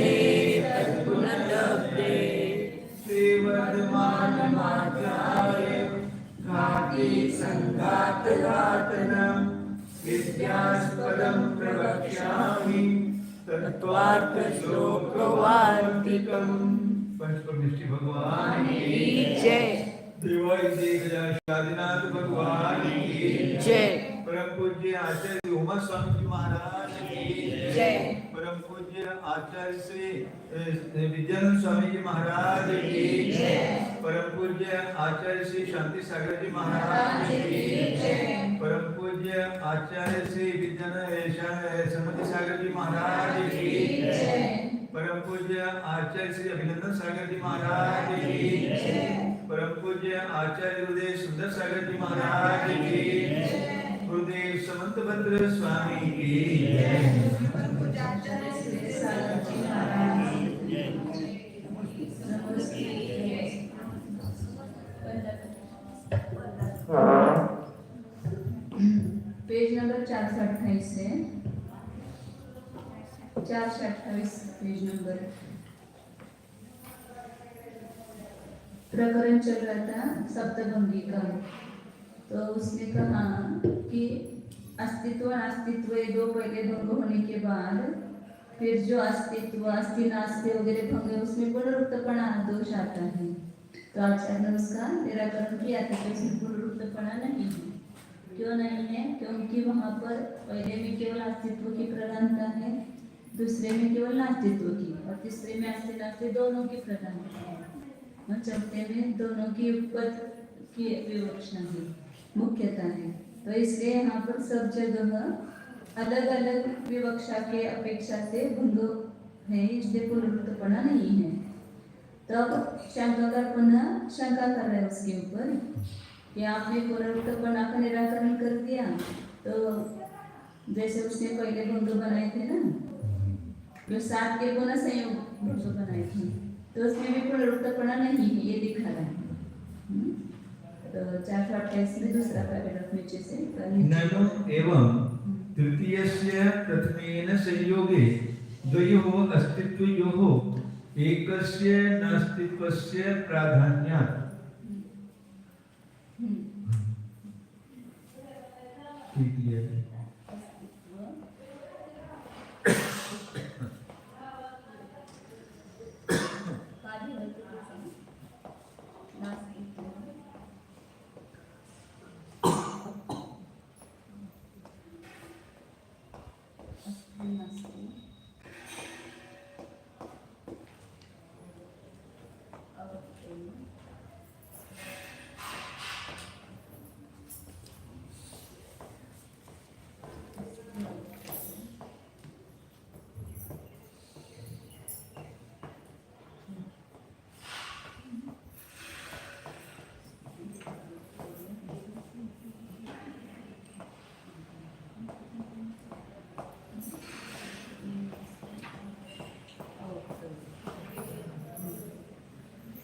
लब्धे तत्पुनर्लब्धे श्रीवर्धमानमाचार्य घाति संघातघातनम् विद्यास्पदं प्रवक्ष्यामि तत्त्वार्थ श्लोकवार्तिकम्। पंचपरमेष्ठी भगवान की जय। देवाई आदिनाथ भगवान की जय। परम पूज्य आचार्य उमा स्वामी जी महाराज की जय। परम पूज्य आचार्य श्री विद्यानंद स्वामी जी महाराज की जय। परम पूज्य आचार्य श्री शांति सागर जी महाराज की जय। परम पूज्य आचार्य श्री समति सागर जी महाराज की जय। परम पूज्य आचार्य श्री अभिनंदन सागर जी महाराज की जय। परम पूज्य आचार्य गुरुदेव सुंदर सागर जी महाराज की जय। गुरुदेव समंतभद्र स्वामी की जय। परम पूज्य आचार्य श्री सागर जी महाराज की जय। पेज नंबर 428 से 428 पेज नंबर। प्रकरण चल रहा था सप्तभंगी का। तो उसने कहा कि अस्तित्व नास्तित्व ये दो पहले भंग होने के बाद फिर जो अस्तित्व अस्थि नास्ति वगैरह भंग है उसमें पुनरुक्तपणा दोष आता है। तो आचार्य ने उसका निराकरण किया था कि उसमें पुनरुक्तपणा नहीं है। क्यों नहीं है? क्योंकि वहाँ पर पहले में केवल अस्तित्व की प्रधानता है, दूसरे में केवल नास्तित्व की, और तीसरे में अस्थि नास्ति दोनों की प्रधानता है, और चौथे में दोनों की उपपद की विवक्षण है, मुख्यता है। तो इसलिए यहाँ पर सब जगह अलग अलग विवक्षा के अपेक्षा से भंग है, इसलिए पुनरुक्तपणा नहीं है। तब शंकाकार पुनः शंका कर रहे हैं उसके ऊपर कि आपने पुनरुक्तपणा का निराकरण कर दिया, तो जैसे उसने पहले भंग बनाए थे ना, जो 7 के पुनः संयोग भंग बनाए थे, तो उसमें भी पुनरुक्तपणा नहीं है, ये दिखा रहा है। तो 428 में दूसरा पैराग्राफ नीचे से ननु एवं तृतीयस्य प्रथमेन संयोगे द्वयोः अस्तित्वयोः एकस्य नास्तित्वस्य प्राधान्यात् ठीक है।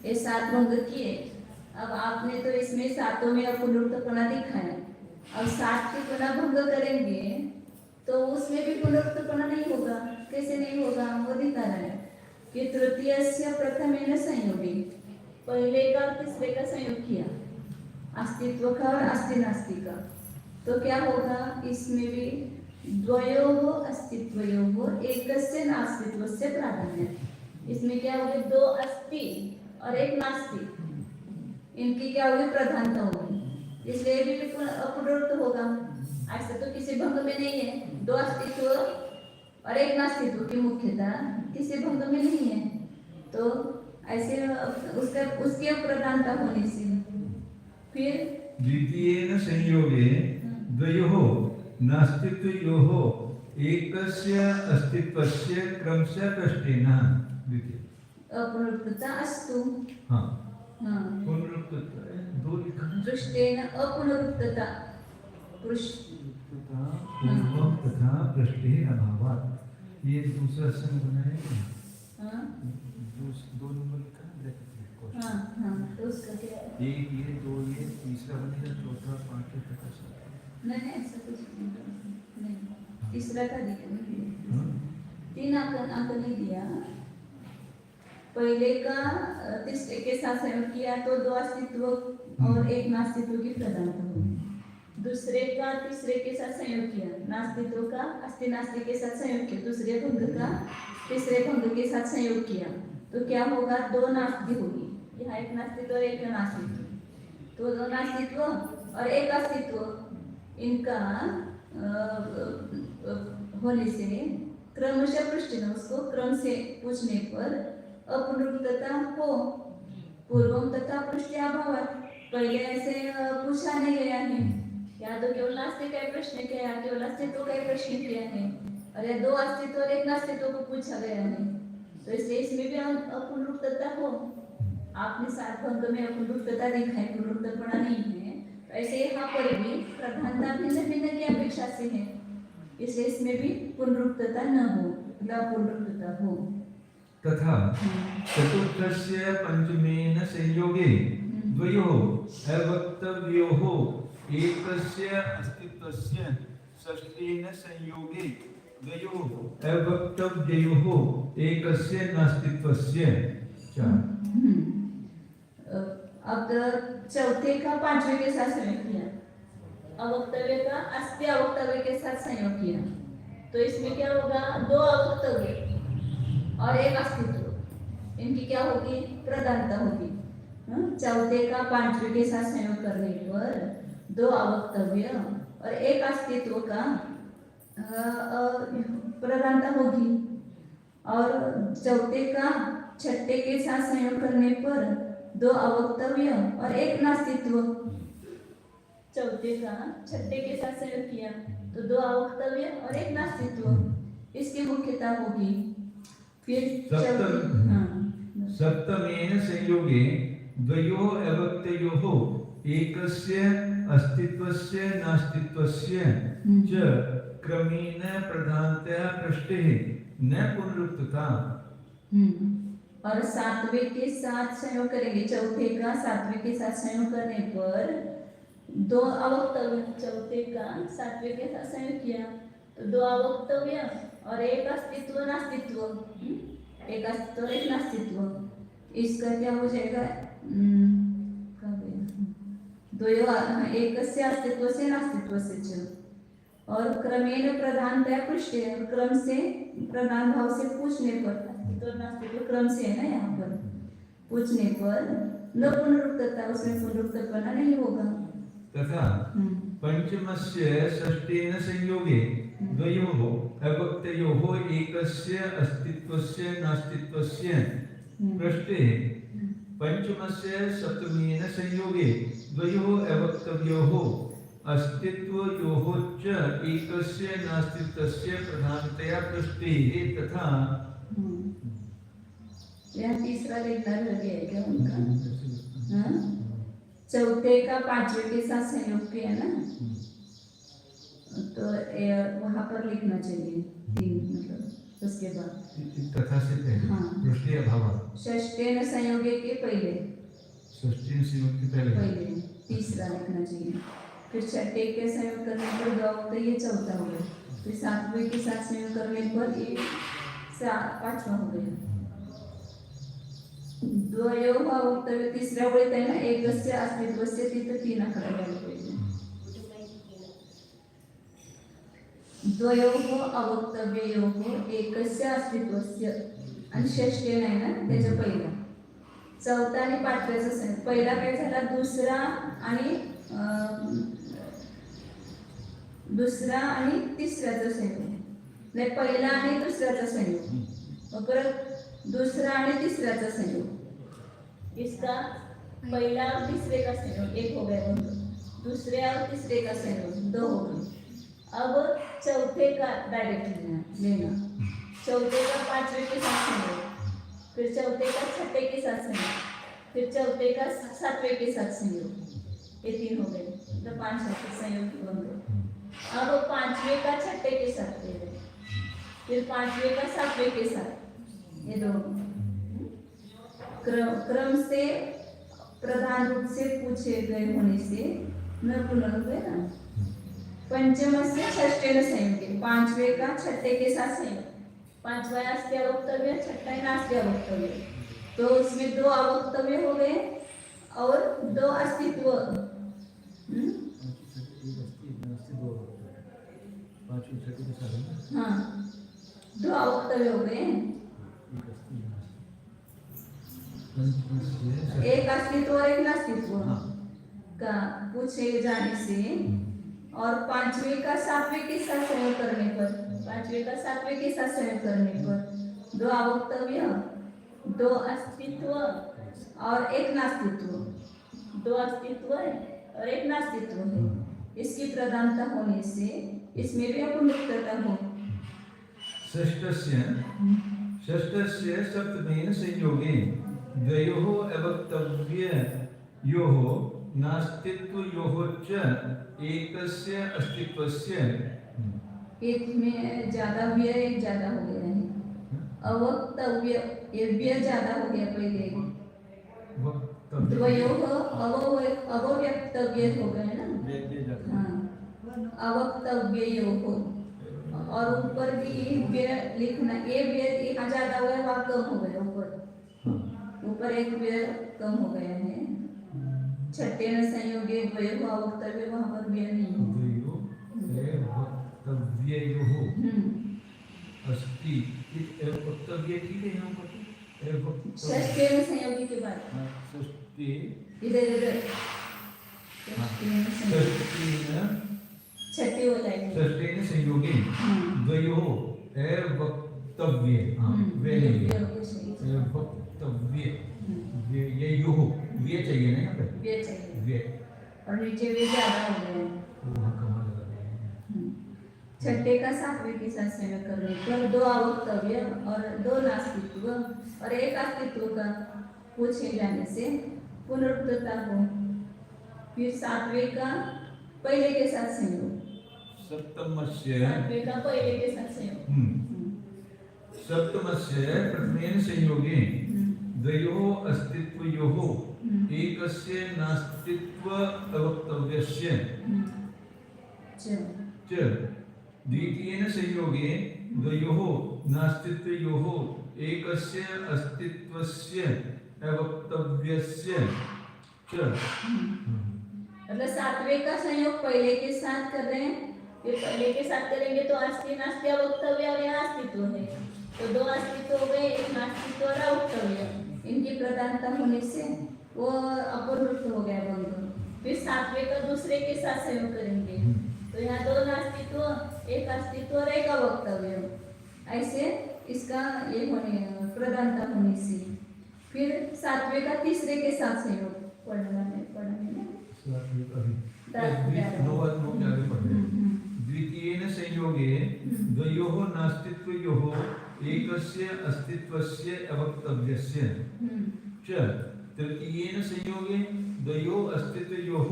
ये 7 भंग किए। अब आपने तो इसमें 7 में पुनरुक्तपणा दिखाया, अब 7 के पुनः भंग करेंगे तो उसमें भी पुनरुक्तपणा नहीं होगा। कैसे नहीं होगा? वो दिखा रहा है कि तृतीयस्य प्रथमेन संयोगे, पहले का और तीसरे का संयोग किया, अस्तित्व का और अस्थि नास्ति का, तो क्या होगा? इसमें भी द्वयोः अस्तित्वयोः एकस्य नास्तित्वस्य प्राधान्य। इसमें क्या होगी? 2 अस्थि और 1 नास्ति, इनकी क्या होगी? प्रधानता होगी, इसलिए भी अपुनरुक्त होगा। ऐसा तो किसी भंग में नहीं है, 2 अस्तित्व और 1 नास्तित्व की मुख्यता किसी भंग में नहीं है, तो ऐसे उसके प्रधानता होने से फिर द्वितीयेन संयोगे द्वयोः नास्तित्वयोः एकस्य अस्तित्वस्य क्रमशः कष्टेन द्वितीय अपुनरुक्तता अस्तु। हाँ पुनरुक्तता 2 लिखा है। दृष्टेन अपुनरुक्तता एवं तथा पृष्ठेन अभावात्, ये दूसरा संग बनाया है। हाँ 2 नंबर लिखा है। हाँ तो उसका क्या? ये 2 ये तीसरा बनेगा, चौथा 5 तक। नहीं ऐसा कुछ नहीं, तीसरा का दिया 3 अंक नहीं दिया, पहले का तीसरे के साथ संयोग किया तो दो अस्तित्व और एक नास्तित्व की प्रधानता होगी। दूसरे का तीसरे के साथ संयोग किया, नास्तित्व का अस्थि नास्तिक के साथ संयोग किया, दूसरे भंग का तीसरे भंग के साथ संयोग किया तो क्या होगा, दो नास्ति होगी। यहाँ एक नास्तित्व और एक नास्तित्व, तो दो नास्तित्व और एक अस्तित्व इनका होने से क्रमशः पृष्ठ उसको क्रम से पूछने पर अपुनरुक्तता हो, पूर्वम तथा पृष्ठ अभाव। पहले ऐसे पूछा नहीं गया है, या तो केवल नास्तिक का प्रश्न किया, केवल अस्तित्व का प्रश्न किया है, और या दो अस्तित्व और एक नास्तित्व को पूछा गया है, तो इसलिए इसमें भी अपुनरुक्तता हो। आपने सात भंग में अपुनरुक्तता दिखाई, पुनरुक्तपणा नहीं है, तो ऐसे यहाँ पर भी प्रधानता भिन्न भिन्न की अपेक्षा से है, इसलिए इसमें भी पुनरुक्तता न हो, अपुनरुक्तता हो। तथा चतुर्थस्य पंचमेन संयोगे द्वयोः अवक्तव्योः एकस्य अस्तित्वस्य षष्ठेन संयोगे द्वयोः अवक्तव्योः एकस्य नास्तित्वस्य च। अब चौथे का पांचवे के साथ संयोग किया, अवक्तव्य का अस्ति अवक्तव्य के साथ संयोग किया, तो इसमें क्या होगा, दो अवक्तव्य और एक अस्तित्व, इनकी क्या होगी, प्रधानता होगी। चौथे का पांचवे के साथ संयोग करने पर दो अवक्तव्य और एक अस्तित्व का प्रधानता होगी, और चौथे का छठे के साथ संयोग करने पर दो अवक्तव्य और एक नास्तित्व। चौथे का छठे के साथ संयोग किया तो दो अवक्तव्य और एक नास्तित्व, इसकी मुख्यता होगी। फिर सप्तमेन संयोगे द्वयोः अवक्तयोः एकस्य अस्तित्वस्य नास्तित्वस्य च क्रमेण प्रधानतया पृष्ठे न पुनरुक्तता। और सातवें के साथ संयोग करेंगे, चौथे का सातवें के साथ संयोग करने पर दो अवक्तव्य, चौथे का सातवें के साथ संयोग किया तो दो अवक्तव्य और एक अस्तित्व नास्तित्व, एक अस्तित्व और एक नास्तित्व, इसका क्या हो जाएगा, एक से अस्तित्व से नास्तित्व से च, और क्रमेण प्रधानतया पृष्ठे, क्रम से प्रधान भाव से पूछने पर, अस्तित्व नास्तित्व क्रम से है ना, यहाँ पर पूछने पर न पुनरुक्तता, उसमें पुनरुक्तपना नहीं होगा। तथा पंचमस्य षष्ठेन संयोगे द्वयोः अवक्तयोः एकस्य अस्तित्वस्य नास्तित्वस्य पृष्ठे पंचमस्य सप्तमेन संयोगे द्वयोः अवक्तव्योः अस्तित्वयोः च एकस्य नास्तित्वस्य प्रधानतया पृष्ठे तथा। यह तीसरा लेखा रह गया है क्या उनका? चौथे का पांचवे के साथ संयोग किया ना, तो वहां पर लिखना चाहिए तीन, मतलब उसके बाद तथा से पहले, हाँ, पृष्ठे अभाव, षष्ठेन संयोगे के पहले, षष्ठेन संयोग के पहले तीसरा लिखना चाहिए। फिर छठे के संयोग करने पर दो, तो ये चौथा हो गया। फिर सातवें के साथ संयोग करने पर ये पांचवा हो गया। द्वयोः अवक्तव्य तिसऱ्या ओळीत आहे ना, एकस्य अस्तित्वस्य तिथं तीन आकडा घ्यायला पाहिजे। द्वयोः अवक्तव्ययोः एकस्य अस्तित्वस्य, आणि षष्ठेन आहे ना त्याच्या पहिला, चौथा आणि पाचव्याचा संयोग। पहिला काय झाला, दुसरा आणि तिसऱ्याचा संयोग, नाही पहिला आणि दुसऱ्याचा संयोग, परत दूसरा आणि तीसरा संयोग, इसका पहला और तीसरे का संयोग एक हो गया, दूसरे और तीसरे का संयोग दो हो गए। अब चौथे का डायरेक्ट लेना, चौथे का पांचवे के साथ संयोग, फिर चौथे का छठे के साथ संयोग, फिर चौथे का सातवें के साथ संयोग, ये तीन हो गए, तो पांच संयोग बन गए। अब पांचवे का छठे के साथ ले रहे, फिर पांचवे का सातवें के साथ, ये दो क्रम से प्रधान रूप से पूछे गए होने से न पुनरुक्तता ना। पंचम से षष्ठेन संयोगे, पांचवे का छठे के साथ संयोग, पांचवा अस्ति अवक्तव्य, छठा नास्ति अवक्तव्य, तो उसमें दो अवक्तव्य हो गए और दो अस्तित्व। हाँ, दो अवक्तव्य हो गए, एक अस्तित्व और एक नास्तित्व का पूछे जाने से और पांचवे का सातवें के साथ संयोग करने पर, पांचवे का सातवें के साथ संयोग करने पर दो अवक्तव्य, दो अस्तित्व और एक नास्तित्व, दो अस्तित्व है और एक नास्तित्व है। इसकी प्रधानता होने से इसमें भी अपूर्णता हो। षष्ठस्य सप्तमेन संयोगे द्वयोः अवक्तव्ययोः नास्तित्वयोः च एकस्य अस्तित्वस्य। एक में ज्यादा व्यय, एक ज्यादा हो गया है। अवक्तव्य ये व्यय ज्यादा हो गया पहले, द्वयोः अवव्यक्तव्य हो गए ना। हाँ, अवक्तव्ययोः और ऊपर भी व्यय लिखना, ये व्यय यहाँ ज्यादा हुआ है, वहाँ कम हो गया। ऊपर एक व्यय कम हो गया है। छठे में संयोगे द्वयोः अवक्तव्य, वहाँ पर व्यय नहीं है। अस्ति वक्तव्य ठीक है यहाँ पर। षष्ठे में संयोगी के बाद षष्ठी इधर छठे हो जाएंगे। षष्ठे में संयोगे द्वयोः वक्तव्य, वक्तव्य ये योः व्यय चाहिए ना, यहाँ पे व्यय चाहिए, व्यय और नीचे व्यय ज्यादा हो गया है। छठे का सातवें के साथ संयोग करने पर दो अवक्तव्य और दो नास्तित्व और एक अस्तित्व का पूछे जाने से पुनरुक्तता हो। फिर सातवें का पहले के साथ संयोग, सप्तमस्य सातवें का पहले के साथ संयोग। सप्तमस्य प्रथमेन संयोगे द्वयोः अस्तित्वयोः एकस्य नास्तित्व अवक्तव्यस्य च द्वितीयेन संयोगे द्वयोः नास्तित्वयोः एकस्य अस्तित्वस्य अवक्तव्यस्य च। मतलब सातवें का संयोग पहले के साथ कर रहे हैं, फिर पहले के साथ करेंगे तो अस्ति नास्ति अवक्तव्य और यहाँ अस्तित्व है, तो दो अस्तित्व हो गए, एक नास्तित्व और अवक्तव्य। इनकी प्रधानता होने से वो अपूर्णत्व हो गया बंधु। फिर सातवें का दूसरे के साथ संयोग करेंगे तो यहाँ दो नास्तित्व, एक अस्तित्व और एक अवक्तव्य, ऐसे इसका ये होने प्रधानता होने से फिर सातवें का तीसरे के साथ संयोग पढ़ने में द्वितीयेन संयोगे द्वयोः नास्तित्वयोः एकस्य अस्तित्वस्य अवक्तव्यस्य च। तृतीयेन संयोगे द्वयोः अस्तित्वयोः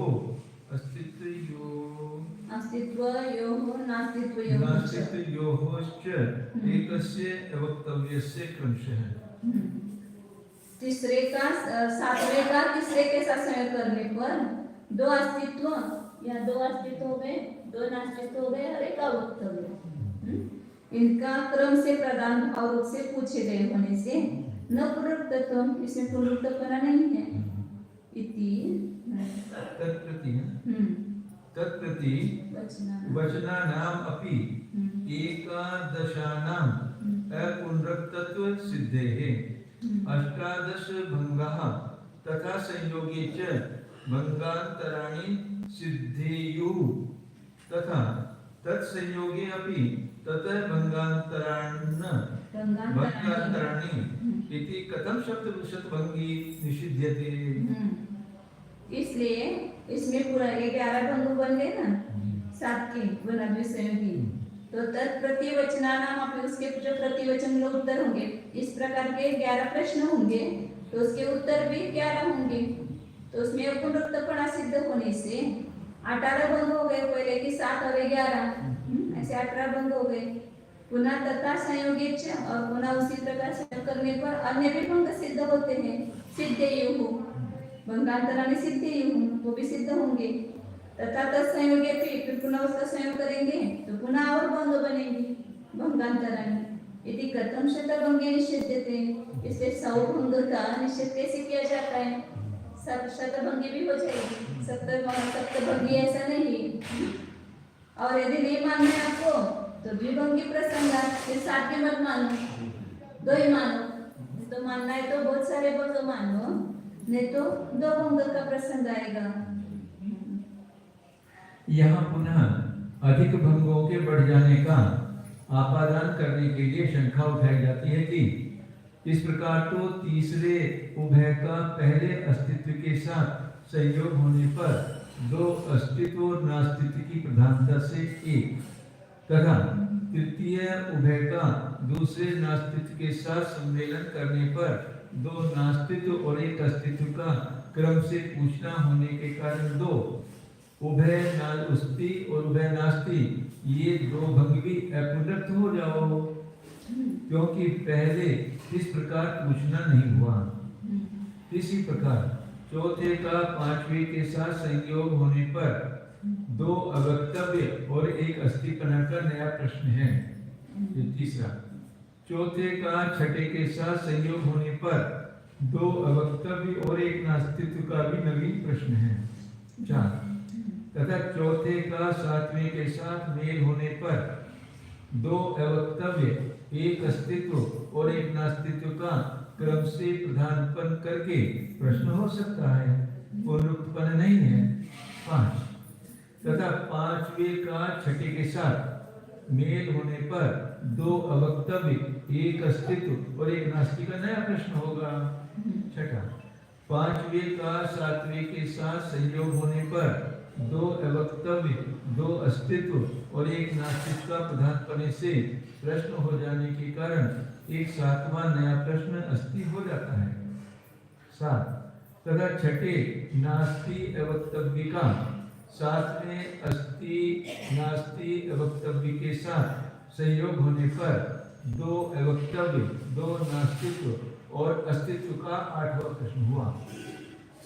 नास्तित्वयोः च एकस्य अवक्तव्यस्य क्रमशः। तीसरे का सातवें का तीसरे के साथ संयोग करने पर दो अस्तित्व या दो अस्तित्व हो गए, दो नास्तित्व हो गए और एक अवक्तव्य। इनका क्रम से प्रधान भाव रूप से पूछे गए होने से न पुनरुक्तत्व, इसमें पुनरुक्तपना नहीं है। इति तत्प्रति वचनानाम् अपि एकादशानाम् अपुनरुक्तत्व सिद्धेः अष्टादश भंगाः तथा संयोगे च भंगान्तराणि सिद्धेयुः तथा तत्संयोगे अपि ततः भंगान्तराणि इति कथं शतभंगी निषिध्यते। इसलिए इसमें पूरा 11 भंग बन गए ना, 7 के गुणाद्वय संयोगी। तो तत्प्रति वचनानाम अपि, उसके जो प्रतिवचन लोग उत्तर होंगे, इस प्रकार के 11 प्रश्न होंगे तो उसके उत्तर भी 11 होंगे। तो उसमें पुनरुक्तपना सिद्ध होने से 18 भंग हो गए, पहले की 7 और 11 ऐसे 18 भंग हो गए। पुनः तथा संयोगे और पुनः उसी प्रकार संयोग करने पर अन्य भी भंग सिद्ध होते हैं। सिद्धेयुः भंगांतराणि सिद्धेयुः, वो भी सिद्ध होंगे। तथा तत्संयोगे फिर पुनः उसका संयोग करेंगे तो पुनः और भंग बनेंगे भंगांतराणि। यदि कथम शतभंगे निषेध्यते, इसलिए 100 भंग का निषेध कैसे किया जाता है? सब शतभंगी भी हो जाएगी, सप्तभंगी ऐसा नहीं। और यदि नहीं मानना है आपको तो द्विभंगी प्रसंग, ये 7 भी मत मानो, 2 ही मानो। तो मानना है तो बहुत सारे भंग मानो, नहीं तो 2 भंग का प्रसंग आएगा। यहाँ पुनः अधिक भंगों के बढ़ जाने का आपादन करने के लिए शंका उठाई जाती है कि इस प्रकार तो तीसरे उभय का पहले अस्तित्व के साथ संयोग होने पर 2 अस्तित्व और नास्तित्व की प्रधानता से एक, तथा तृतीय उभय का दूसरे नास्तित्व के साथ सम्मेलन करने पर 2 नास्तित्व और एक अस्तित्व का क्रम से पूछना होने के कारण 2 उभय नास्ति और उभय नास्ति, ये 2 भंग भी अपुनर्थ हो जाओ, क्योंकि पहले इस प्रकार पूछना नहीं हुआ। इसी प्रकार चौथे का पांचवें के साथ संयोग होने पर 2 अवक्तव्य और एक अस्तित्वना का नया प्रश्न है। ये तीसरा। चौथे का छठे के साथ संयोग होने पर 2 अवक्तव्य और एक नास्तित्व का भी नवीन प्रश्न है। 4 तथा चौथे का 7वें के साथ मेल होने पर 2 अवक्तव्य, एक अस्तित्व और एक नास्तित्व का क्रम से प्रधानपन करके प्रश्न हो सकता है, पुनरुत्पन्न नहीं है। 5 तथा 5वें का छठे के साथ मेल होने पर 2 अवक्तव्य, एक अस्तित्व और एक नास्तिक का नया प्रश्न होगा। 6 5वें का 7वें के साथ संयोग होने पर 2 अवक्तव्य, 2 अस्तित्व और एक नास्तिक का प्रधानपन से प्रश्न हो जाने के कारण एक 7वां नया प्रश्न अस्थि हो जाता है। 7 तथा छठे नास्ति अवक्तव्य का 7वें अस्ति नास्ति अवक्तव्य के साथ संयोग होने पर 2 अवक्तव्य, 2 नास्तित्व और अस्तित्व का 8वां प्रश्न हुआ।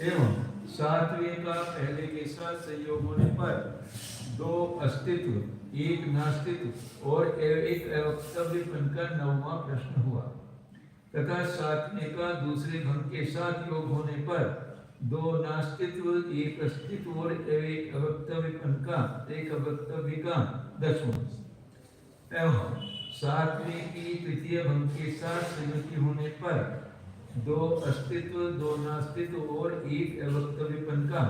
एवं 7वें का पहले के साथ संयोग होने पर 2 अस्तित्व, एक नास्तित्व और एक अवक्तव्यपन का 9वां प्रश्न हुआ। तथा 7वें का दूसरे भंग के साथ योग होने पर 2 नास्तित्व, एक अस्तित्व और एक अवक्तव्यपन का, एक अवक्तव्य का 10वां। एवं 7वें की तृतीय भंग के साथ संयुति होने पर 2 अस्तित्व, 2 नास्तित्व और एक अवक्तव्यपन का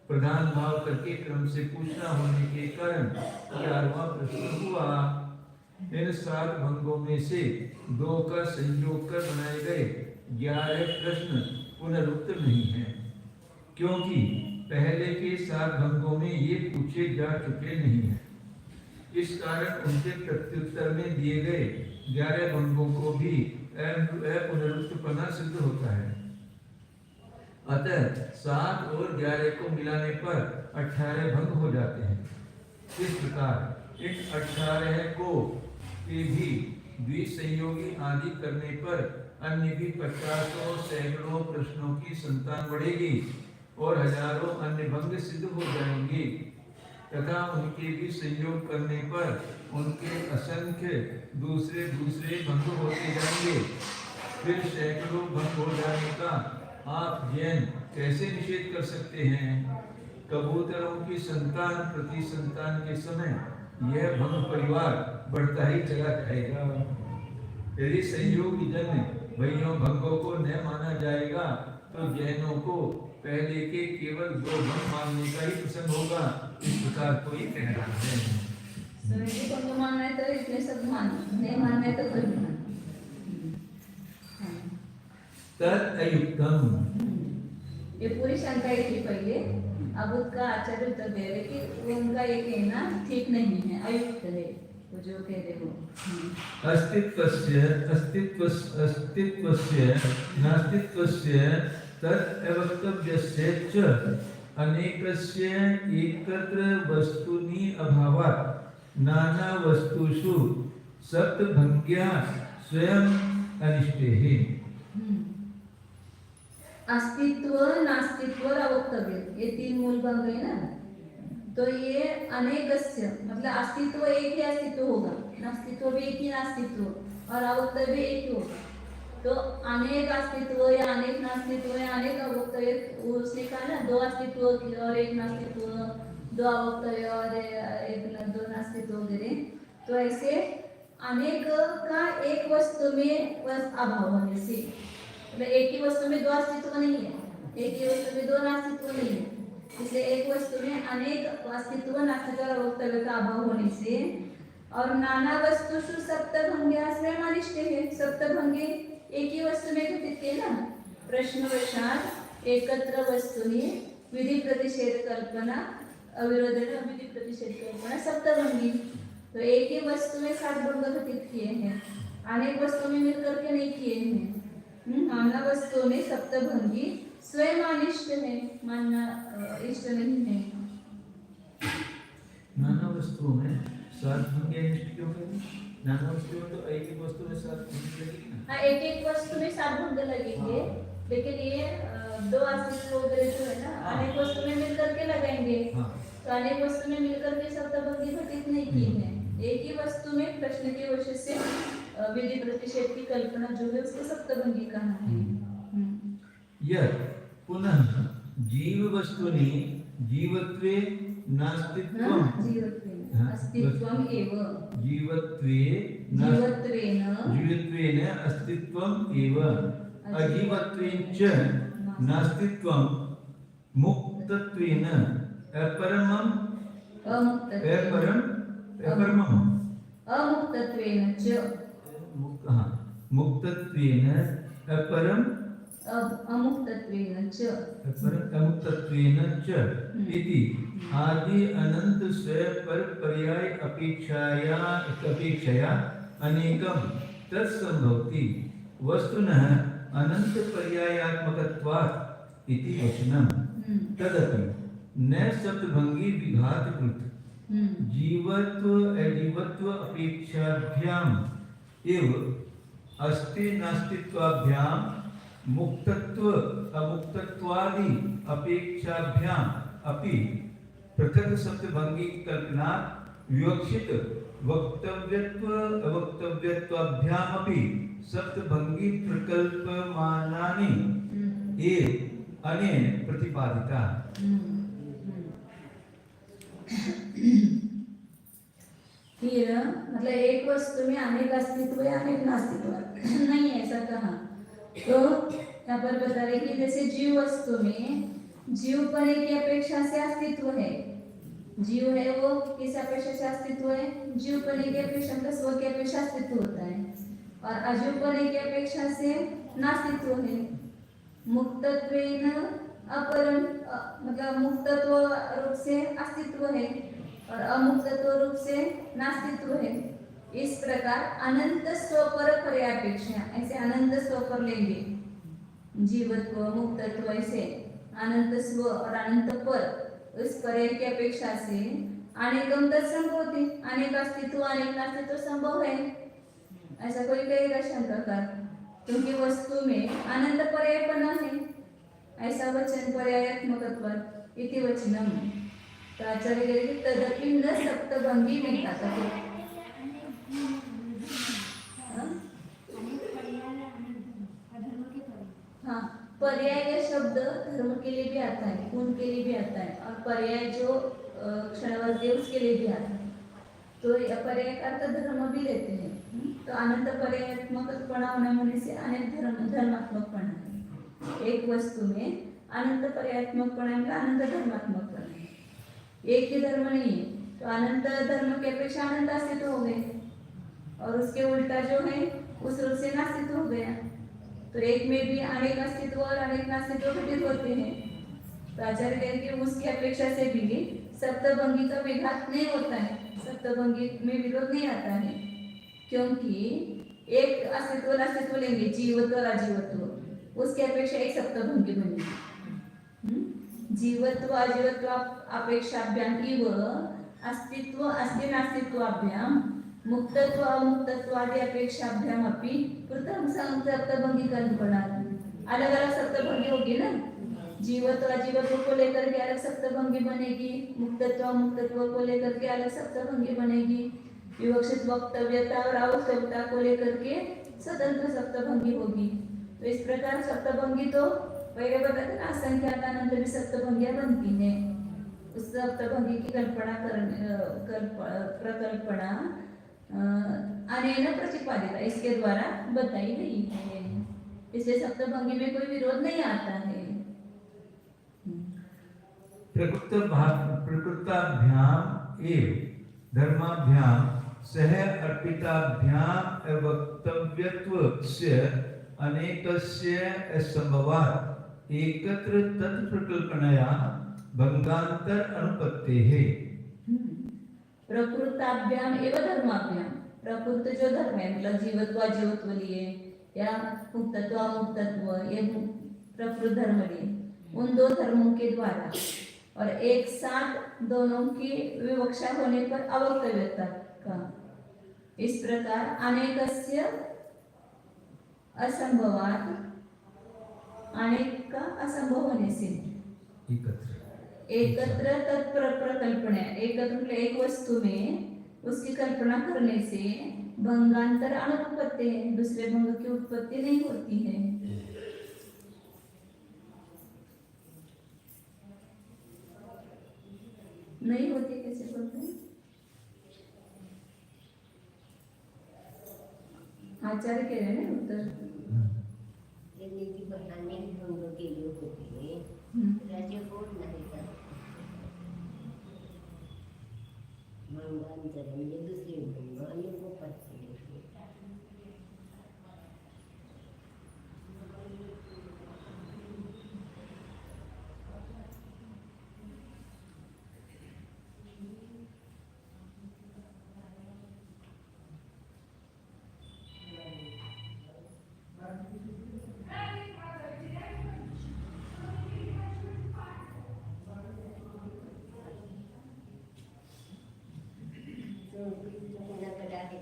प्रधान भाव करके क्रम से पूछना होने के कारण 11वां प्रश्न हुआ। इन 7 भंगों में से 2 का संयोग कर बनाए गए 11 प्रश्न पुनरुत्तर नहीं है, क्योंकि पहले के 7 भंगों में ये पूछे जा चुके नहीं हैं। इस कारण उनके प्रत्युत्तर में दिए गए 11 भंगों को भी पुनरुत्पन्न सिद्ध होता है। अतः 7 और 11 को मिलाने पर 18 भंग हो जाते हैं। इस प्रकार इन 18 को भी द्विसंयोगी आदि करने पर अन्य भी 50 सैकड़ों प्रश्नों की संतान बढ़ेगी और हजारों अन्य भंग सिद्ध हो जाएंगे, तथा उनके भी संयोग करने पर उनके असंख्य दूसरे भंग होते जाएंगे। फिर सैकड़ों भंग हो जाने का आप जैन कैसे निषेध कर सकते हैं? कबूतरों की संतान प्रति संतान के समय यह भंग परिवार बढ़ता ही चला जाएगा। यदि संयोगी जन्य भइयों भंगों को न माना जाएगा तो जैनों को पहले के केवल 2 भंग मानने का ही प्रसंग होगा। इस प्रकार को ही कह रहा है। भंग मानना है तो इसमें सब मानो, नहीं मानना है तो कोई मानो। तद अयुक्तम, ये पूरी शंका ही थी पहले, अब उसका आचार्य उत्तर दे रहे कि उनका ये कहना ठीक नहीं है, अयुक्त है, वो जो कह रहे हो। अस्तित्वस्य नास्तित्वस्य तद अवक्तव्यस्य च अनेकस्य एकत्र वस्तुनि अभावात् नाना वस्तुषु सप्तभंग्या स्वयं अनिष्टेहि। अस्तित्व, नास्तित्व और अवक्तव्य, ये 3 मूल भंग है ना। तो ये अनेकस्य मतलब अस्तित्व एक ही अस्तित्व होगा, नास्तित्व भी एक ही नास्तित्व, और अवक्तव्य एक ही होगा। तो अनेक अस्तित्व या अनेक नास्तित्व या अनेक अवक्तव्य, उसने कहा ना, दो अस्तित्व और एक नास्तित्व, दो अवक्तव्य और एक दो नास्तित्व वगैरह। तो ऐसे अनेक का एक वस्तु में अभाव होने से, मतलब एक ही वस्तु में दो अस्तित्व नहीं है, एक ही वस्तु में दो नास्तित्व नहीं है, इसलिए एक वस्तु में अनेक अस्तित्व, नास्तित्व और अवक्तव्य का अभाव होने से। और नाना वस्तुषु सप्तभंग्या स्वयं अनिष्ट है। सप्तभंगे एक ही वस्तु में घटित किए ना, प्रश्नवशात एकत्र वस्तुनि विधि प्रतिषेध कल्पना अविरोधन विधि प्रतिषेध कल्पना सप्तभंगी। तो एक ही वस्तु में 7 भंग घटित किए हैं, अनेक वस्तु में मिलकर के नहीं किए हैं। नाना वस्तु में सप्तभंगी स्वयं अनिष्ट है, मानना इष्ट नहीं है। नाना वस्तुओं में 7 भंग अनिष्ट क्यों करें? नाना वस्तु में तो एक ही वस्तु में 7 भंग लगेगी ना। हाँ, एक एक वस्तु में 7 भंग लगेंगे, लेकिन ये दो अस्तित्व वगैरह जो है ना, अनेक वस्तु में मिलकर के लगाएंगे। तो अनेक वस्तु में मिलकर के सप्तभंगी घटित नहीं की है। एक ही वस्तु में प्रश्न के वजह से विधि प्रतिषेध की कल्पना जो है उसको सप्तभंगी कहना है। यह पुनः जीव वस्तुनि जीवत्वे नास्तित्वं अस्तित्वम् एव जीवत्वेन अस्तित्वम् एव अजीवत्वेन च नास्तित्वं मुक्तत्वेन अपरमम् अमुक्तत्वेन च मुक्तत्वेन अपरम् अमुक्तत्वेन च इति आदि अनंत स्वयं पर पर्याय अपेक्षया अनेकम तत्संभवति वस्तुनः अनंत पर्यायात्मकत्वात् इति वचनम्। तदपि न सप्तभंगी विघातकृत जीवत्व अजीवत्व अपेक्षाभ्याम एव अस्ति नास्तित्वाभ्याम मुक्तत्व अमुक्तत्वादि अपेक्षाभ्याम अपि पृथक सप्तभंगी कल्पना विवक्षित वक्तव्यत्व अवक्तव्यत्वाभ्याम अपि सप्तभंगी प्रकल्पमानानि ये अनेन प्रतिपादिता। फिर मतलब एक वस्तु में अनेक अस्तित्व या अनेक नास्तित्व नहीं है, ऐसा कहा। तो यहाँ पर बता रहे कि जैसे जीव वस्तु में जीव परे की अपेक्षा से अस्तित्व है, जीव है वो किस अपेक्षा से अस्तित्व है, जीव परे की अपेक्षा मतलब स्व की अपेक्षा अस्तित्व होता है, और अजीव परे की अपेक्षा से नास्तित्व है। मुक्तत्वेन अपरम मतलब मुक्तत्व रूप से अस्तित्व है और अमुक्तत्व रूप से नास्तित्व है। इस प्रकार अनंत स्वपर पर्यापेक्षा, ऐसे अनंत स्वपर लेंगे, जीवत्व मुक्तत्व ऐसे अनंत स्व और अनंत पर, इस पर्याय की अपेक्षा से अनेकम तत्संभवति, अनेक अस्तित्व अनेक नास्तित्व संभव है। ऐसा कोई कहेगा शंका कर, क्योंकि वस्तु में अनंत पर्यायपना है, ऐसा वचन पर्यायात्मकत्व इति वचनम। तो आचार्य कहेंगे तदपि न सप्तभंगी में आता है। हाँ, पर्याय शब्द धर्म के लिए भी आता है, गुण के लिए भी आता है, और पर्याय जो क्षणवर्ती है उसके लिए भी आता है। तो पर्याय का अर्थ धर्म भी लेते हैं। तो अनंत पर्यायात्मकपणा होने से अनेक धर्मात्मकपणा है। एक वस्तु में अनंत पर्यायात्मकपणा है, अनंत धर्मात्मकपणा है, एक ही धर्म नहीं है। तो अनंत धर्म की अपेक्षा अनंत अस्तित्व हो गए, और उसके उल्टा जो है उस रूप से नास्तित्व हो गया। तो एक में भी अनेक अस्तित्व और अनेक नास्तित्व घटित होते हैं। तो आचार्य कहते हैं उसकी अपेक्षा से भी सप्तभंगी का विघात नहीं होता है, सप्तभंगी में विरोध नहीं आता है, क्योंकि एक अस्तित्व नास्तित्व लेंगे, जीवत्व और अजीवत्व, उसकी अपेक्षा एक सप्तभंगी बनेगी। जीवत्व अजीवत्व अपेक्षाभ्याम इव अस्तित्व अस्ति नास्तित्वाभ्याम मुक्तत्व अमुक्तत्व आदि अपेक्षाभ्याम अपि प्रथम सप्तभंगी कल्पना। अलग अलग सप्तभंगी होगी ना, जीवत्व अजीवत्व को लेकर के अलग सप्तभंगी बनेगी, मुक्तत्व अमुक्तत्व को लेकर के अलग सप्तभंगी बनेगी। विवक्षित वक्तव्यता और अवक्तव्यता को लेकर के स्वतंत्र सप्तभंगी होगी। तो इस प्रकार सप्तभंगी तो पहले बताते ना, असंख्याता नंतर भी सप्तभंगियां बनती हैं। उस सप्तभंगी की प्रकल्पना अनेन प्रतिपादिता, इसके द्वारा बताई गई है। इसलिए सप्तभंगी में कोई विरोध नहीं आता है। प्रकृताभ्याम एव धर्माभ्याम सह अर्पिताभ्याम वक्तव्यत्वस्य अनेकस्य असंभवात् एकत्र तत्प्रकल्पनया भंगांतर अनुपत्तेः। प्रकृताभ्याम एवं धर्माभ्याम, प्रकृत जो धर्म है मतलब जीवत्व अजीवत्व लिए या मुक्तत्व अमुक्तत्व, ये प्रकृत धर्म लिए, उन दो धर्मों के द्वारा और एक साथ दोनों की विवक्षा होने पर अवक्तव्यता का, इस प्रकार अनेकस्य असंभवात, अनेक का असंभव होने से एकत्र तत्प्रकल्पना, एकत्र मतलब एक वस्तु में उसकी कल्पना करने से भंगांतर अनुपत्ति है, दूसरे भंग की उत्पत्ति नहीं होती है। नहीं होती कैसे बोलते हैं? आचार्य कह रहे हैं उत्तर भंग के लिए होते हैं, राज्य बोल नहीं का भंगांतर म्हणजे दुसरे भंग आणि उपपत्ती।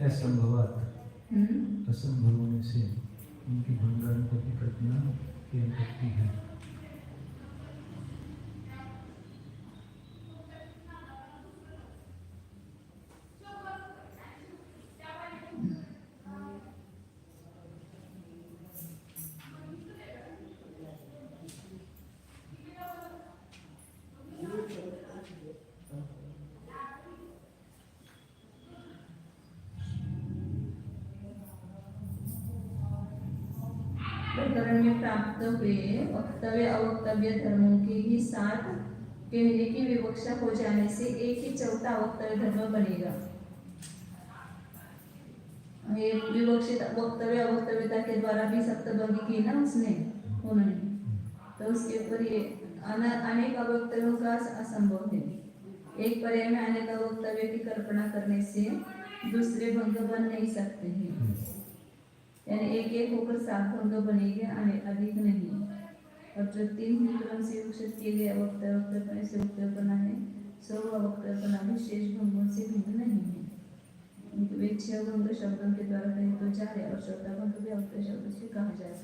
असंभवात, असंभव होने से उनकी भंगानुपत्ति कल्पना की अनुपत्ति है। प्रकरण में प्राप्त हुए वक्तव्य अवक्तव्य धर्मों के ही साथ कहने की विवक्षा हो जाने से एक ही चौथा अवक्तव्य धर्म बनेगा। ये विवक्षित वक्तव्य अवक्तव्यता के द्वारा भी सप्तभंगी की ना उसने, उन्होंने, तो उसके ऊपर ये अनेक अवक्तव्यों का असंभव है। एक पर्याय में अनेक अवक्तव्य की कल्पना करने से दूसरे भंग बन नहीं सकते हैं, यानी एक एक होकर 7 भंग बनेंगे, अधिक नहीं। और जो 3 क्रम से विकसित किए गए अवक्तव्य से उत्पन्न है, सो अवक्तव्य भी शेष भंगों से भिन्न नहीं है। वे 6 भंग शब्दों के द्वारा कहे तो 4 है और चौथा भंग भी अवक्तव्य शब्द से कहा जाए।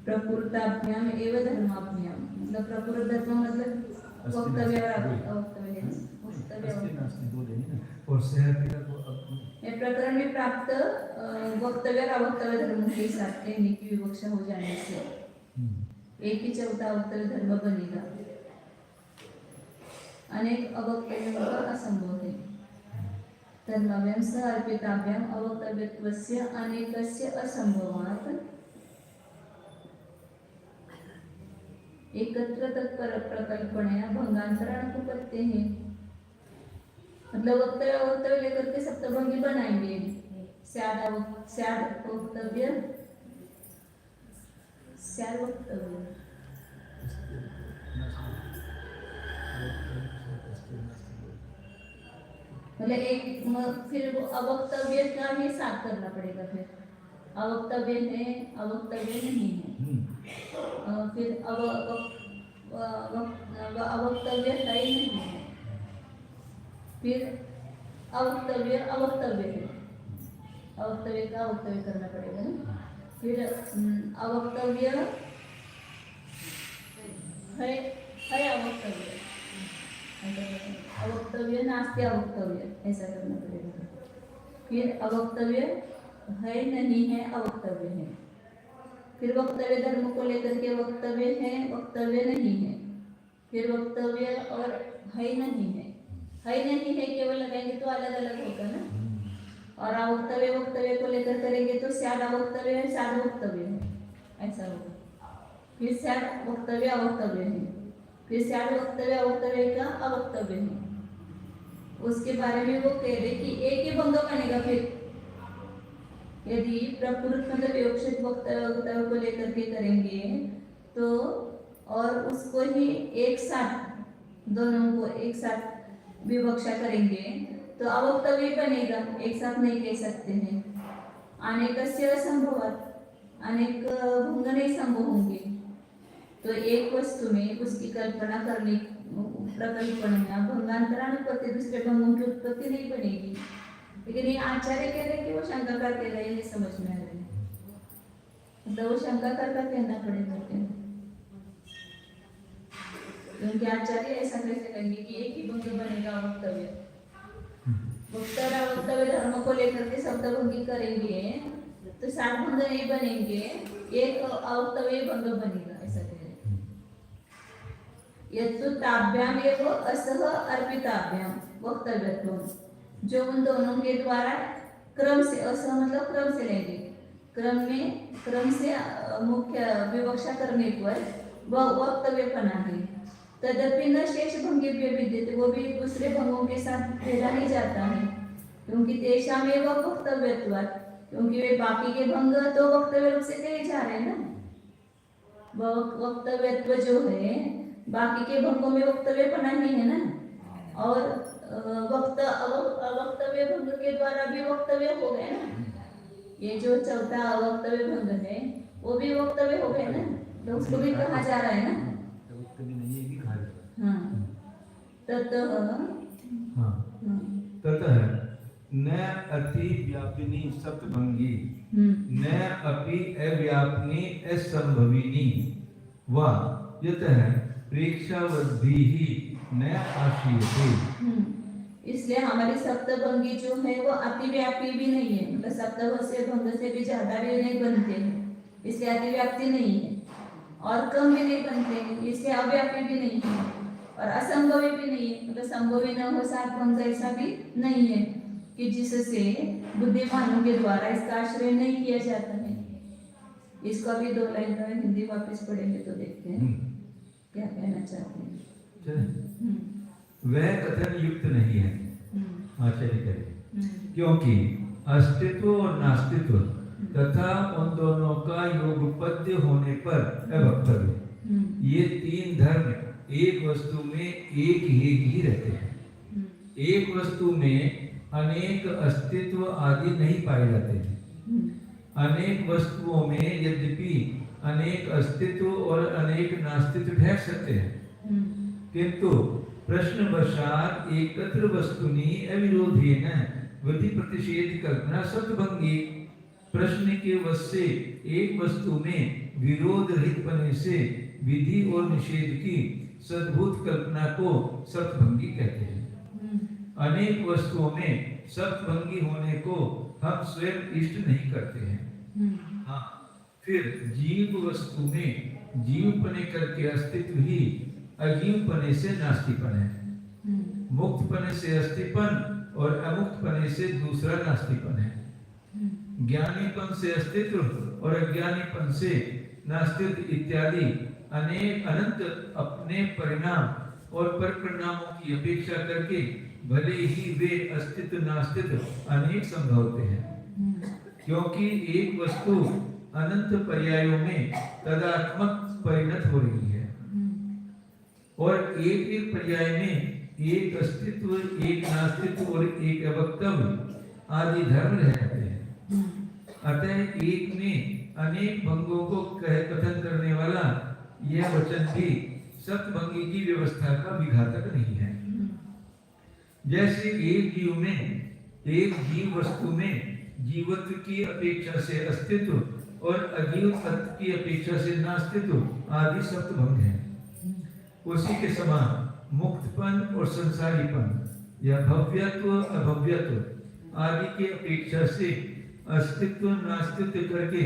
प्रकृताभ्याम एवं धर्माभ्याम, मतलब प्रकृत धर्म मतलब वक्तव्य और अवक्तव्य, ये प्रकरण में प्राप्त वक्तव्य और अवक्तव्य धर्मों के साथ कहने की विवक्षा हो जाने से एक ही चौथा अवक्तव्य धर्म बनेगा। अनेक अवक्तव्यों का असंभव है। धर्माभ्याम सह अर्पिताभ्याम अवक्तव्यत्वस्य अनेकस्य असंभवात् एकत्र तत्पर प्रकल्पना भंगांतरण उपपत्ति है, मतलब वक्तव्य वक्तव्य लेकर के सप्तभंगी बनाएंगे। स्याद वक्तव्य, स्याद वक्तव्य मतलब एक, फिर वो अवक्तव्य का भी साथ करना पड़ेगा। फिर अवक्तव्य है, अवक्तव्य नहीं है, फिर अवक्तव्य है ही नहीं है, फिर अवक्तव्य अवक्तव्य है, अवक्तव्य का अवक्तव्य करना पड़ेगा ना। फिर अवक्तव्य है अवक्तव्य, अवक्तव्य नास्ति अवक्तव्य, ऐसा करना पड़ेगा। फिर अवक्तव्य है नहीं है, अवक्तव्य है। फिर वक्तव्य धर्म को लेकर के वक्तव्य है, वक्तव्य नहीं है। फिर वक्तव्य और है नहीं है केवल लगाएंगे तो अलग अलग होगा ना। और अवक्तव्य वक्तव्य को लेकर करेंगे तो स्याद अवक्तव्य है, साध वक्तव्य है, ऐसा होगा। फिर स्याद वक्तव्य अवक्तव्य है, फिर स्याद वक्तव्य अवक्तव्य का अवक्तव्य है। उसके बारे में वो कह रहे कि एक ही भंग बनेगा। फिर यदि प्रकृत मतलब विवक्षित वक्तव्य को लेकर के करेंगे तो और उसको ही एक साथ दोनों को एक साथ विवक्षा करेंगे तो अवक्तव्य बनेगा, एक साथ नहीं कह सकते हैं। अनेकस्य असंभवात्, अनेक भंग नहीं संभव होंगे। तो एक वस्तु में उसकी कल्पना करने प्रकल्पना भंगांतरानुपत्ति, दूसरे भंगों की उत्पत्ति नहीं बनेगी। लेकिन ये आचार्य कह रहे कि वो शंकाकार कह रहे हैं, ये समझ में आ रहा है। मतलब वो शंकाकार का कहना पड़ेगा क्या? क्योंकि आचार्य ऐसा कैसे कहेंगे कि एक ही भंग बनेगा वक्तव्य। वक्तव्य धर्म को लेकर के शब्द भंगी करेंगे तो 60 भंग नहीं बनेंगे, एक अवक्तव्य भंग बनेगा, ऐसा कह रहे। यत्तु ताभ्याम एव असह अर्पिताभ्याम वक्तव्यत्वम, जो उन दोनों के द्वारा क्रम से, असह मतलब क्रम से लेंगे, क्रम से मुख्य विवक्षा करने पर वह वक्तव्यपना है। तदपि न शेष भंगेभ्य विद्यते, वो भी दूसरे भंगों के साथ फेरा नहीं जाता है, क्योंकि तेषाम एव वक्तव्यत्वात्, क्योंकि वे बाकी के भंग तो वक्तव्य रूप से कहे जा रहे हैं ना। वक्तव्यत्व जो है बाकी के भंगों में वक्तव्यपना नहीं है ना। और अवक्तव्य भंग के द्वारा भी वक्तव्य हो गए ना। ये जो चौथा अवक्तव्य भंग है वो भी वक्तव्य हो गए ना, तो उसको भी कहा जा रहा है ना। ततः न अति व्यापिनी सप्तभंगी न अपि अव्यापिनी असंभविनी वा यतः प्रेक्षावद्भिः न आश्रियते। इसलिए हमारी सप्तभंगी जो है वो अतिव्यापी भी नहीं है, मतलब सप्तभ से भंग से भी ज्यादा भी नहीं बनते हैं, इसलिए अतिव्याप्ति नहीं है। और कम भी नहीं बनते हैं, इसलिए अव्यापी भी नहीं है। और असंभवी भी नहीं है, मतलब संभवी न हो साथ भंग ऐसा भी नहीं है कि जिससे बुद्धिमानों के द्वारा इसका आश्रय नहीं किया जाता है। इसका भी 2 लाइन का हिंदी वापस पढ़ेंगे तो देखते हैं क्या कहना चाहते हैं। वह कथन युक्त नहीं है, आचार्य कहे, क्योंकि अस्तित्व और नास्तित्व तथा उन दोनों का योगपद्य होने पर अवक्तव्य, ये 3 धर्म एक वस्तु में एक ही रहते हैं। एक वस्तु में अनेक अस्तित्व आदि नहीं पाए जाते हैं। अनेक वस्तुओं में यद्यपि अनेक अस्तित्व और अनेक नास्तित्व ठहर सकते हैं, किंतु प्रश्नवशात् एकत्र वस्तुनि अविरोधेन विधि प्रतिषेध कल्पना सप्तभंगी। प्रश्न के वश से एक वस्तु में विरोध रहितपने से विधि और निषेध की सद्भूत कल्पना को सप्तभंगी कहते हैं। अनेक वस्तुओं में सप्तभंगी होने को हम स्वयं इष्ट नहीं करते हैं। हाँ, फिर जीव वस्तु में जीवपने करके अस्तित्व ही अजीवपने से नास्तिपन है। मुक्तपने से अस्तित्वपन और अमुक्तपने से दूसरा नास्तिपन है। ज्ञानीपन से अस्तित्व और अज्ञानीपन से नास्तित्व इत्यादि अनेक अनंत अपने परिणाम और परिणामों की अपेक्षा करके भले ही वे अस्तित्व नास्तित्व अनेक संभवते हैं, क्योंकि एक वस्तु अनंत पर्यायों में तदात्मक परिणत हो रही है और एक एक पर्याय में एक अस्तित्व, एक नास्तित्व और एक अवक्तव्य आदि धर्म रहते हैं। अतः एक में अनेक भंगों को कथन करने वाला यह वचन भी सप्तभंगी की व्यवस्था का विघातक नहीं है। जैसे एक जीव में, एक जीव वस्तु में जीवत्व की अपेक्षा से अस्तित्व और अजीव सत्य की अपेक्षा से नास्तित्व आदि सप्तभंग है। उसी के समान मुक्तपन और संसारीपन या भव्यत्व अभव्यत्व आदि की अपेक्षा से अस्तित्व नास्तित्व करके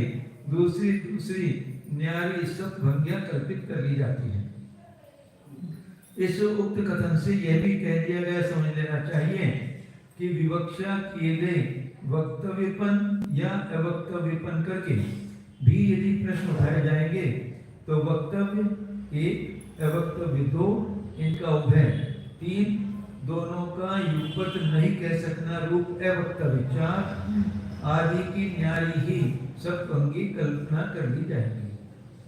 दूसरी न्यारी सप्तभंगियां कल्पित कर ली जाती है। इस उक्त कथन से यह भी कह दिया गया, समझ लेना चाहिए कि विवक्षा किए गए वक्तव्यपन या अवक्तव्यपन करके भी यदि प्रश्न उठाए जाएंगे तो वक्तव्य एक, अवक्तव्य दो, इनका उभय तीन, दोनों का युगपत नहीं कह सकना रूप अवक्तव्य चार आदि की न्यारी ही सप्तभंगी कल्पना कर ली जाएगी।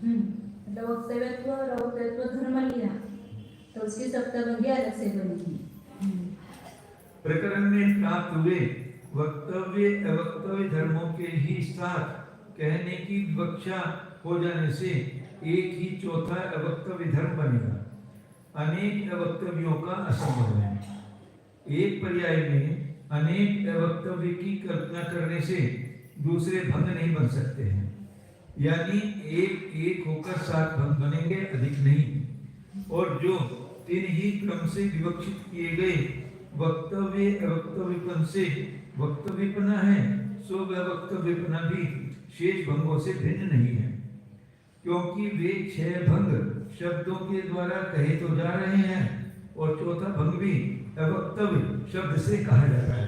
मतलब वक्तव्यत्व और अवक्तव्यत्व धर्म लिया तो उसकी सप्तभंगी अलग से बनेगी। प्रकरण में प्राप्त हुए वक्तव्य अवक्तव्य धर्मों के ही साथ कहने की विवक्षा हो जाने से एक ही चौथा अवक्तव्य धर्म बनेगा। अनेक अवक्तव्यों का असंभव है। एक पर्याय में अनेक अवक्तव्य की कल्पना करने से दूसरे भंग नहीं बन सकते हैं, यानी एक एक होकर 7 भंग बनेंगे, अधिक नहीं। और जो तीन ही क्रम से विवक्षित किए गए वक्तव्य अवक्तव्यपन से वक्तव्यपना है, सो वह वक्तव्यपना भी शेष भंगों से भिन्न नहीं है, क्योंकि वे 6 भंग शब्दों के द्वारा कहे तो जा रहे हैं और चौथा भंग भी अवक्तव्य शब्द से कहा जा रहा है।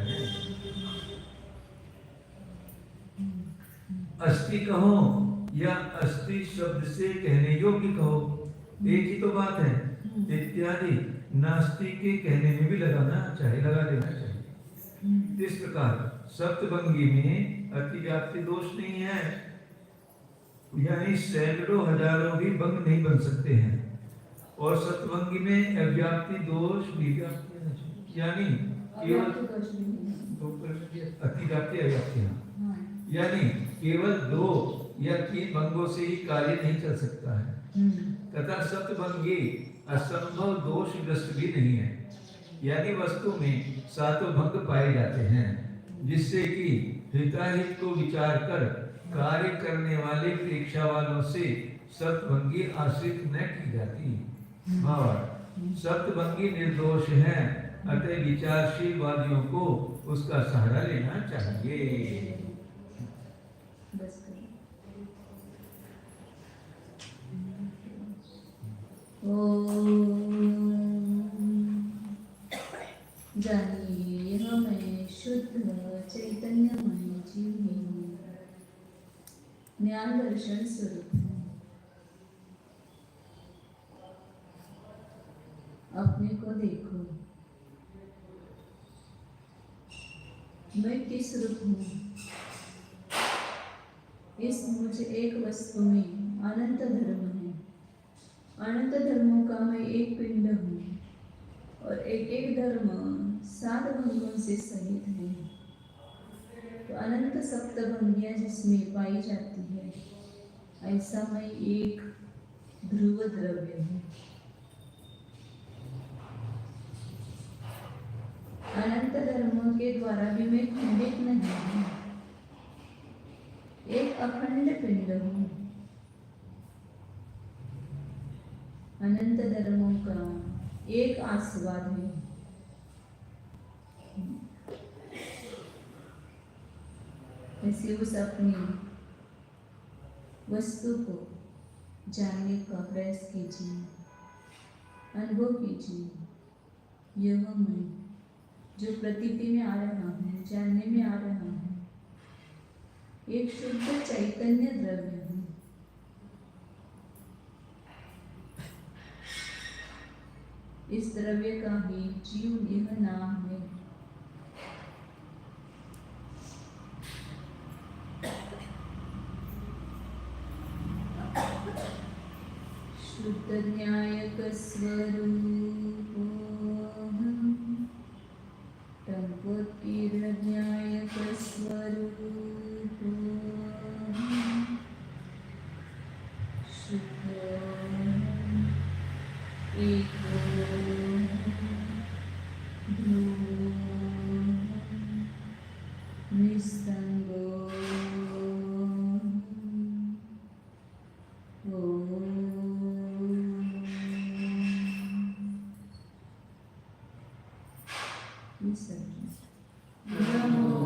अस्ति कहो या अस्ति शब्द से कहने योग्य कहो, एक ही तो बात है इत्यादि नास्ति के कहने में भी लगा देना चाहिए। इस प्रकार सप्तभंगी में अतिव्याप्ति दोष नहीं है, यानी सैकड़ों हजारों भी भंग नहीं बन सकते हैं। और सप्तभंगी में अव्याप्ति दोष व्याप्ति यानी केवल अतिव्याप्ति अव्याप्ति, यानी केवल 2 या 3 भंगों से ही कार्य नहीं चल सकता है। तथा सप्तभंगी असंभव दोषग्रस्त भी नहीं है, यानी वस्तु में 7 भंग पाए जाते हैं, जिससे कि हिताहित को विचार कर कार्य करने वाले प्रेक्षा वालों से सप्तभंगी आश्रित न की जाती। सप्तभंगी निर्दोष है, अतः विचारशील वादियों को उसका सहारा लेना चाहिए। जानिए यह मैं शुद्ध चैतन्यमय जीव हूँ, ज्ञान दर्शन स्वरूप हूँ। अपने को देखो, मैं किस रूप हूँ। इस मुझे एक वस्तु में अनंत धर्म है, अनंत धर्मों का मैं एक पिंड हूँ और एक एक धर्म 7 भंगों से सहित है। तो अनंत सप्तभंगियाँ जिसमें पाई जाती है, ऐसा मैं एक ध्रुव द्रव्य हूँ। अनंत धर्मों के द्वारा भी मैं खंडित नहीं हूँ, एक अखंड पिंड हूँ। अनंत धर्मों का एक आस्वाद है। ऐसे उस अपनी वस्तु को जानने का प्रयास कीजिए, अनुभव कीजिए। यह मैं जो प्रतीति में आ रहा हूँ, जानने में आ रहा हूँ, एक शुद्ध चैतन्य द्रव्य हूँ। इस द्रव्य का ही जीव यह नाम है। शुद्ध न्यायक स्वरूप तंपोत्कीर्ण न्यायक स्वरूप शुद्ध एक निस्संगो नमो